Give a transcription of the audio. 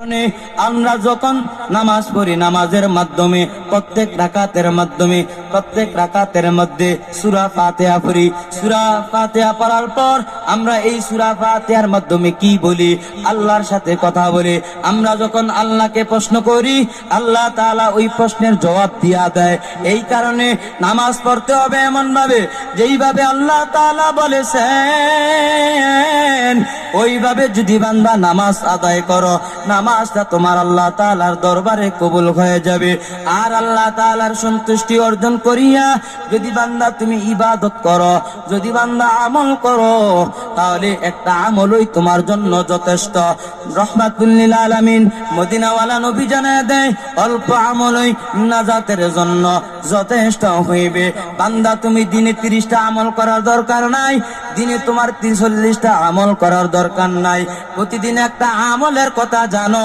আমরা যখন নামাজ পড়ি, নামাজের মাধ্যমে প্রত্যেক রাকাতের মধ্যে সূরা ফাতিহা পড়ি। সূরা ফাতিহা পড়ার পর আমরা এই সূরা ফাতিহার মাধ্যমে কি বলি? আল্লাহর সাথে কথা বলি। আমরা যখন আল্লাহকে প্রশ্ন করি, আল্লাহ তাআলা ওই প্রশ্নের জবাব দিয়া দেয়। এই কারণে নামাজ পড়তে হবে এমন ভাবে যেইভাবে আল্লাহ তাআলা বলেছেন, ওইভাবে যদি বান্দা নামাজ আদায় করো, নামাজটা তোমার আল্লাহ তাআলার দরবারে কবুল হয়ে যাবে। আর আল্লাহ তাআলার সন্তুষ্টি অর্জন করিয়া যদি বান্দা তুমি ইবাদত করো, যদি বান্দা আমল করো, তাহলে একটা আমলই তোমার জন্য যথেষ্ট। রহমাতুল লিল আলামিন মদিনাওয়ালা নবী জানায় দেয়, অল্প আমলই নাজাতের জন্য যথেষ্ট হইবে। বান্দা তুমি দিনে 30টা আমল করার দরকার নাই, দিনে তোমার 40টা আমল করার দরকার নাই। প্রতিদিন একটা আমলের কথা জানো।